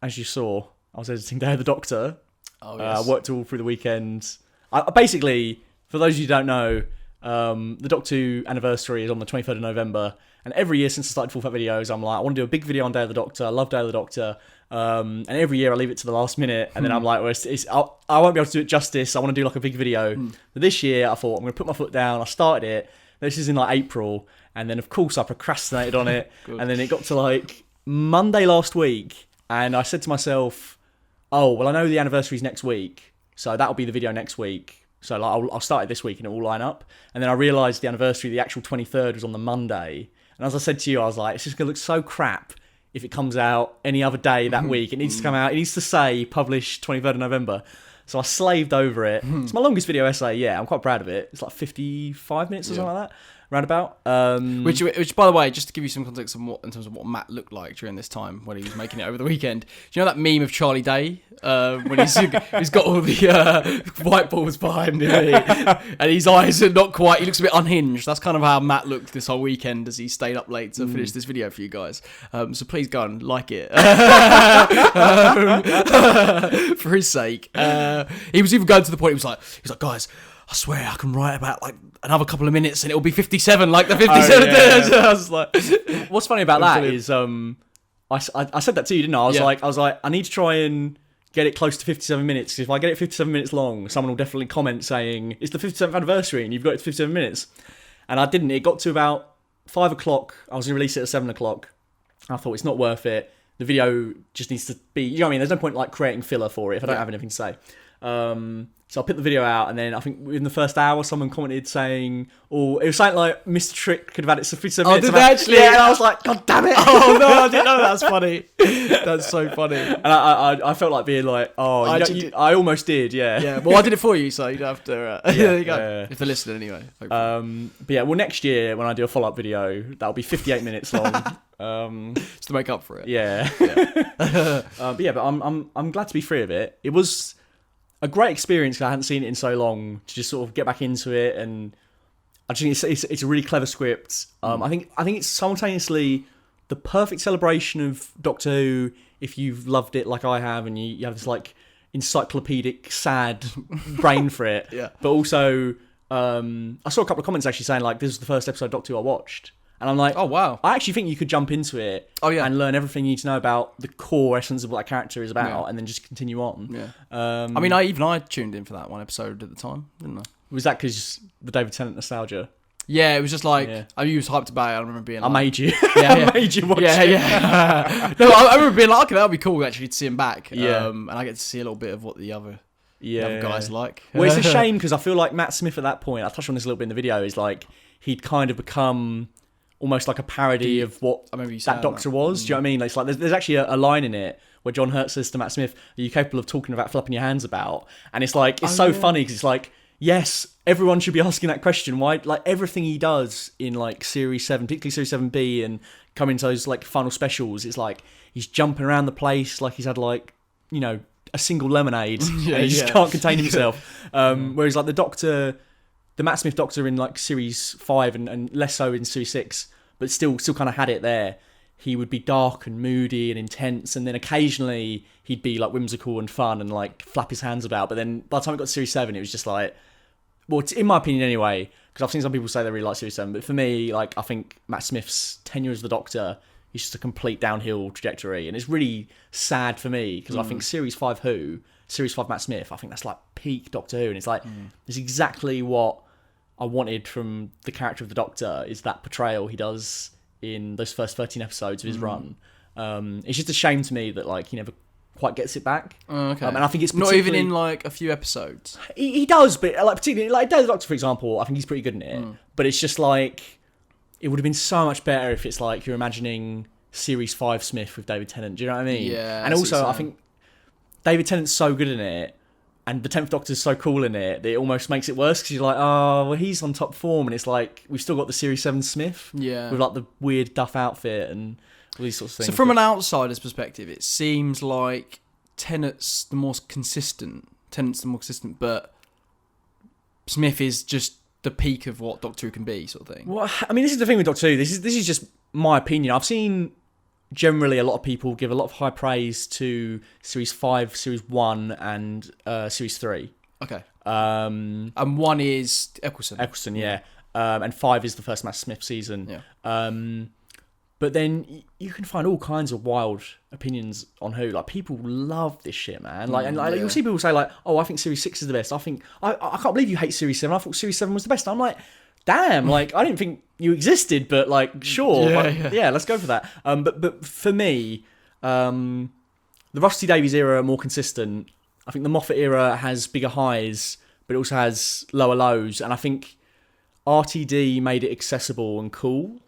as you saw, I was editing Day of the Doctor. Oh, yes. I worked all through the weekend. Basically, for those of you who don't know, the Doctor Who anniversary is on the 23rd of November. And every year since I started Full Fat Videos, I'm like, I want to do a big video on Day of the Doctor. I love Day of the Doctor. And every year I leave it to the last minute. And then I'm like, well, I won't be able to do it justice. I want to do like a big video. But this year I thought, I'm going to put my foot down. I started it. This is in like April. And then, of course, I procrastinated on it. And then it got to like Monday last week. And I said to myself, oh, well, I know the anniversary is next week. So that'll be the video next week. So like, I'll start it this week and it will line up. And then I realised the anniversary, the actual 23rd, was on the Monday. And as I said to you, I was like, it's just going to look so crap if it comes out any other day that week. It needs to come out. It needs to say published 23rd of November. So I slaved over it. It's my longest video essay. Yeah, I'm quite proud of it. It's like 55 minutes or something like that. Roundabout. Which, by the way, just to give you some context in terms of what Matt looked like during this time when he was making it over the weekend. Do you know that meme of Charlie Day when he's got all the white balls behind him and his eyes are not quite. He looks a bit unhinged. That's kind of how Matt looked this whole weekend as he stayed up late to finish this video for you guys. So please go and like it for his sake. He was even going to the point. He was like, guys, I swear I can write about like another couple of minutes and it'll be 57, like the 57. Yeah. I was like, what's funny about that is, I said that to you, didn't I? I was like, I need to try and get it close to 57 minutes. Because if I get it 57 minutes long, someone will definitely comment saying it's the 57th anniversary and you've got it to 57 minutes. And I didn't. It got to about 5 o'clock. I was going to release it at 7 o'clock. I thought it's not worth it. The video just needs to be, you know what I mean? There's no point like creating filler for it if I don't have anything to say. So I put the video out, and then I think within the first hour, someone commented saying, "Oh, it was something like Mr. Trick could have had it for 57 minutes." Oh, did they actually? Yeah, and I was like, "God damn it!" Oh no, I didn't know. That's funny. That's so funny. And I felt like being like, "Oh, I almost did." Yeah. Yeah. Well, I did it for you, so you don't have to. There you go. Yeah. If they're listening anyway. But yeah, well, next year when I do a follow-up video, that'll be 58 minutes long. Just to make up for it. Yeah. But I'm glad to be free of it. It was a great experience because I hadn't seen it in so long to just sort of get back into it, and I just think it's a really clever script. I think it's simultaneously the perfect celebration of Doctor Who if you've loved it like I have, and you have this like encyclopedic sad brain for it. Yeah. But also, I saw a couple of comments actually saying like this is the first episode of Doctor Who I watched. And I'm like, oh wow! I actually think you could jump into it, and learn everything you need to know about the core essence of what that character is about, and then just continue on. Yeah. I mean, I tuned in for that one episode at the time, didn't I? Was that because the David Tennant nostalgia? Yeah, it was just like I was hyped about it. I remember being like, I made you. Yeah, I made you watch it. Yeah. No, I remember being like, okay, that'll be cool actually to see him back. Yeah. And I get to see a little bit of what the other other guys like. Well, it's a shame because I feel like Matt Smith at that point, I touched on this a little bit in the video, is like he'd kind of become almost like a parody of what that Doctor was. Do you know what I mean? Like, it's like there's actually a line in it where John Hurt says to Matt Smith, "Are you capable of talking about flapping your hands about?" And it's like it's funny because it's like, yes, everyone should be asking that question. Why? Like everything he does in like Series 7, particularly Series 7B, and coming to those like final specials, it's like he's jumping around the place like he's had like, you know, a single lemonade and he just can't contain himself. Whereas like the Matt Smith Doctor in like Series 5 and less so in Series 6, but still kind of had it there. He would be dark and moody and intense, and then occasionally he'd be like whimsical and fun and like flap his hands about. But then by the time it got to Series 7, it was just like, well, in my opinion anyway, because I've seen some people say they really like Series 7, but for me, like I think Matt Smith's tenure as the Doctor is just a complete downhill trajectory, and it's really sad for me because I think Series 5 Series 5 Matt Smith, I think that's like peak Doctor Who, and it's like it's exactly what I wanted from the character of the Doctor, is that portrayal he does in those first 13 episodes of his run. It's just a shame to me that like he never quite gets it back. Okay. And I think it's not even in like a few episodes. He does, but like particularly like Day of the Doctor, for example, I think he's pretty good in it. But it's just like it would have been so much better if it's like you're imagining Series 5 Smith with David Tennant. Do you know what I mean? Yeah. And also, I think David Tennant's so good in it, and the 10th Doctor's so cool in it that it almost makes it worse because you're like, oh, well, he's on top form, and it's like we've still got the Series 7 Smith with like the weird duff outfit and all these sorts of things. So from an outsider's perspective, it seems like Tennant's the more consistent, but Smith is just the peak of what Doctor Who can be, sort of thing. Well, I mean, this is the thing with Doctor Who. This is just my opinion. I've seen generally a lot of people give a lot of high praise to Series 5, Series 1, and Series 3. Okay. And 1 is Eccleston. Eccleston, yeah. And 5 is the first Matt Smith season. Yeah. But then you can find all kinds of wild opinions on who. Like, people love this shit, man. Like, and like, you'll see people say like, "Oh, I think Series 6 is the best." I can't believe you hate Series 7. I thought Series 7 was the best. I'm like, damn. Like, I didn't think you existed, but like, sure, yeah, let's go for that. But for me, the Rusty Davies era are more consistent. I think the Moffat era has bigger highs, but it also has lower lows. And I think RTD made it accessible and cool.